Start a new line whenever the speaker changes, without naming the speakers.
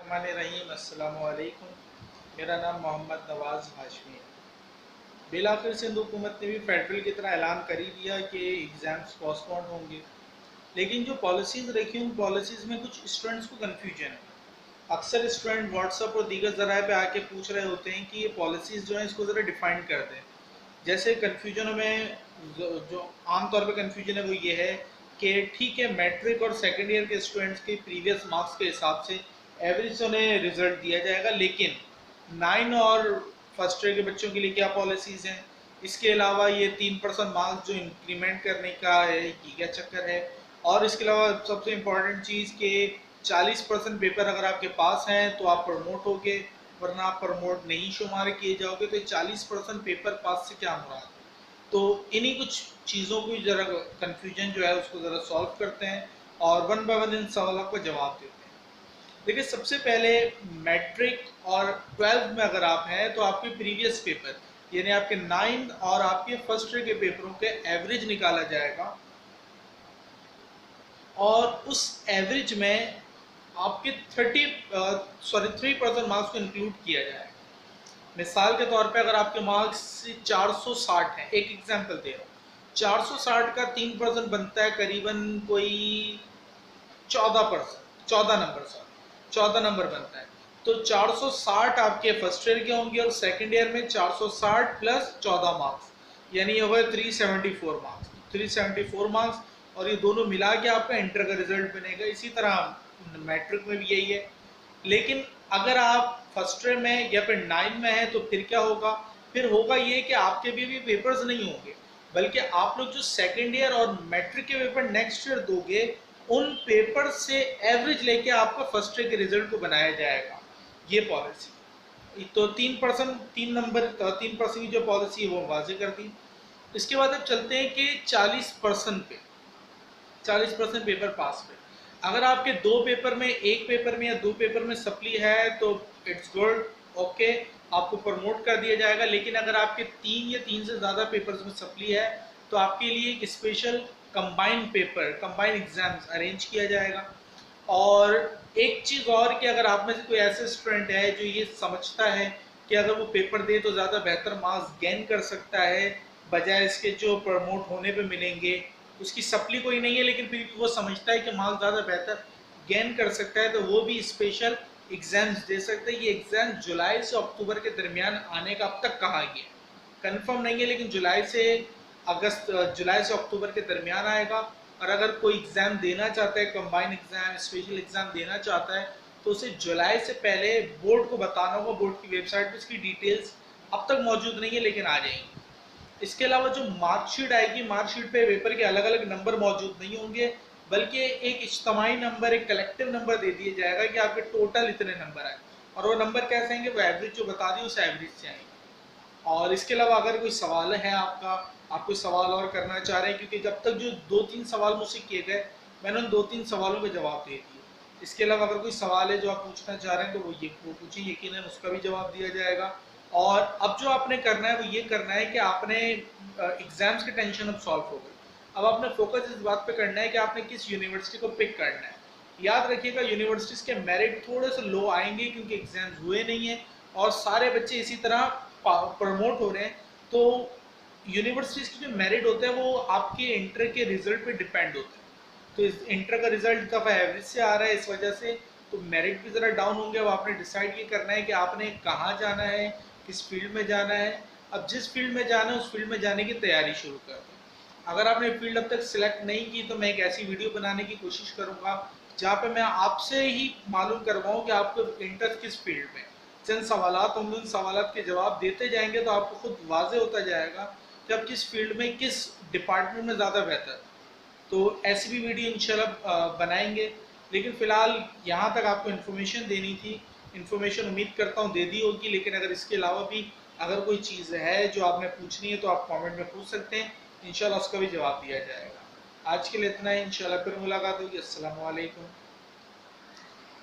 बिस्मिल्लाहिर्रहमानिर्रहीम। अस्सलामु अलैकुम। मेरा नाम मोहम्मद नवाज़ हाशमी है। बिलाखिर सिंध हुकूमत ने भी फेडरल की तरह ऐलान कर ही दिया कि एग्ज़ाम्स पोस्टपोन होंगे, लेकिन जो पॉलिसीज़ रखी उन पॉलिसीज़ में कुछ स्टूडेंट्स को कन्फ्यूजन है। अक्सर स्टूडेंट व्हाट्सअप और दीगर ज़राए पे आके पूछ रहे होते हैं कि ये पॉलिसीज़ जो हैं इसको ज़रा डिफ़ाइन कर दें। जैसे कन्फ्यूजन में जो आम तौर पे कन्फ्यूजन है वो ये है कि ठीक है, मैट्रिक और सेकेंड ईयर के स्टूडेंट्स के प्रीवियस मार्क्स के हिसाब से एवरेज उन्हें रिजल्ट दिया जाएगा, लेकिन 9 और फर्स्ट ईयर के बच्चों के लिए क्या पॉलिसीज़ हैं। इसके अलावा ये 3% मार्क्स जो इंक्रीमेंट करने का है ये क्या चक्कर है। और इसके अलावा सबसे इम्पोर्टेंट चीज़ कि 40% पेपर अगर आपके पास हैं तो आप प्रमोट होगे, वरना आप प्रमोट नहीं शुमार किए जाओगे। तो 40% पेपर पास से क्या मुराद है। तो इन्हीं कुछ चीज़ों की ज़रा कन्फ्यूजन जो है उसको ज़रा सॉल्व करते हैं और वन बाय वन इन सवालों का जवाब देते हैं। देखिए, सबसे पहले मैट्रिक और 12th में अगर आप हैं तो आपके प्रीवियस पेपर यानी आपके 9 और आपके फर्स्ट ईयर के पेपरों के एवरेज निकाला जाएगा और उस एवरेज में आपके 3% मार्क्स को इंक्लूड किया जाएगा। मिसाल के तौर पे अगर आपके मार्क्स 460 हैं, एक एग्जांपल दे रहा हूँ, 460 का 3% बनता है करीबन कोई 14 नंबर बनता है। तो 460 आपके फर्स्ट ईयर के होंगे और सेकंड ईयर में 460 प्लस 14 मार्क्स, यानी ये हुआ 374 मार्क्स। 374 मार्क्स और ये दोनों मिला के आपका इंटर का रिजल्ट बनेगा। इसी तरह मैट्रिक में भी यही है। लेकिन अगर आप फर्स्ट ईयर में या फिर 9 में है तो फिर क्या होगा। फिर होगा ये कि आपके भी पेपर्स नहीं होंगे, बल्कि आप लोग जो सेकेंड ईयर और मैट्रिक के पेपर नेक्स्ट ईयर दोगे उन पेपर से एवरेज लेके आपका फर्स्ट ईयर के रिजल्ट को बनाया जाएगा। ये पॉलिसी तो 3% की जो पॉलिसी है वो वाजे कर दी। इसके बाद अब चलते हैं कि 40% पेपर पास पे। अगर आपके दो पेपर में, एक पेपर में या दो पेपर में सप्ली है तो इट्स गुड, ओके, आपको प्रमोट कर दिया जाएगा। लेकिन अगर आपके 3 या 3 से ज़्यादा पेपर्स में सप्ली है तो आपके लिए एक स्पेशल कंबाइन एग्जाम्स अरेंज किया जाएगा। और एक चीज़ और कि अगर आप में से कोई ऐसे स्टूडेंट है जो ये समझता है कि अगर वो पेपर दे तो ज़्यादा बेहतर मार्क्स गेन कर सकता है बजाय इसके जो प्रमोट होने पे मिलेंगे, उसकी सप्ली कोई नहीं है लेकिन फिर भी वो समझता है कि मार्क्स ज़्यादा बेहतर गेन कर सकता है, तो वो भी स्पेशल एग्ज़ाम्स दे सकते हैं। ये एग्ज़ाम जुलाई से अक्टूबर के दरमियान आने का अब तक कहा गया, कंफर्म नहीं है, लेकिन जुलाई से अक्टूबर के दरमियान आएगा। और अगर कोई एग्ज़ाम देना चाहता है, कंबाइन एग्ज़ाम, स्पेशल एग्ज़ाम देना चाहता है, तो उसे जुलाई से पहले बोर्ड को बताना होगा। बोर्ड की वेबसाइट पर इसकी डिटेल्स अब तक मौजूद नहीं है लेकिन आ जाएंगी। इसके अलावा जो मार्कशीट आएगी, मार्कशीट पे पेपर के अलग अलग नंबर मौजूद नहीं होंगे, बल्कि एक इज्तमाही नंबर, एक कलेक्टिव नंबर दे दिया जाएगा कि आपके टोटल इतने नंबर आए। और वो नंबर कैसे आएंगे, वो एवरेज जो बता दी उस एवरेज से आएंगे। और इसके अलावा अगर कोई सवाल है आपका, आप कोई सवाल और करना चाह रहे हैं, क्योंकि जब तक जो 2-3 सवाल मुझसे किए गए मैंने उन 2-3 सवालों के जवाब दे दिए। इसके अलावा अगर कोई सवाल है जो आप पूछना चाह रहे हैं तो वो पूछिए, यकीनन उसका भी जवाब दिया जाएगा। और अब जो आपने करना है वो ये करना है कि आपने एग्जाम्स की टेंशन अब सॉल्व हो गई। अब आपने फोकस इस बात पे करना है कि आपने किस यूनिवर्सिटी को पिक करना है। याद रखिएगा, यूनिवर्सिटीज़ के मेरिट थोड़े से लो आएंगे क्योंकि एग्जाम्स हुए नहीं है और सारे बच्चे इसी तरह प्रमोट हो रहे हैं। तो यूनिवर्सिटीज़ की जो मेरिट होते हैं वो आपके इंटर के रिजल्ट पे डिपेंड होते हैं। तो इस इंटर का रिजल्ट दफ़ा एवरेज से आ रहा है, इस वजह से तो मेरिट भी ज़रा डाउन होंगे। अब आपने डिसाइड ये करना है कि आपने कहाँ जाना है, किस फील्ड में जाना है। अब जिस फील्ड में जाना है उस फील्ड में जाने की तैयारी शुरू कर दें। अगर आपने फील्ड अब तक सिलेक्ट नहीं की तो मैं एक ऐसी वीडियो बनाने की कोशिश करूँगा जहाँ पे मैं आपसे ही मालूम करवाऊँ कि आपको इंटरेस्ट किस फील्ड में। चंद सवालात होंगे, उन सवालात के जवाब देते जाएंगे तो आपको खुद वाजे होता जाएगा कि आप किस फील्ड में, किस डिपार्टमेंट में ज़्यादा बेहतर। तो ऐसी भी वीडियो इंशाल्लाह बनाएंगे। लेकिन फ़िलहाल यहाँ तक आपको इन्फॉर्मेशन देनी थी। इन्फॉर्मेशन उम्मीद करता हूँ दे दी होगी, लेकिन अगर इसके अलावा भी अगर कोई चीज़ है जो आपने पूछनी है तो आप कमेंट में पूछ सकते हैं, इंशाल्लाह उसका भी जवाब दिया जाएगा। आज के लिए इतना ही, इंशाल्लाह फिर मुलाकात होगी। अस्सलामु अलैकुम।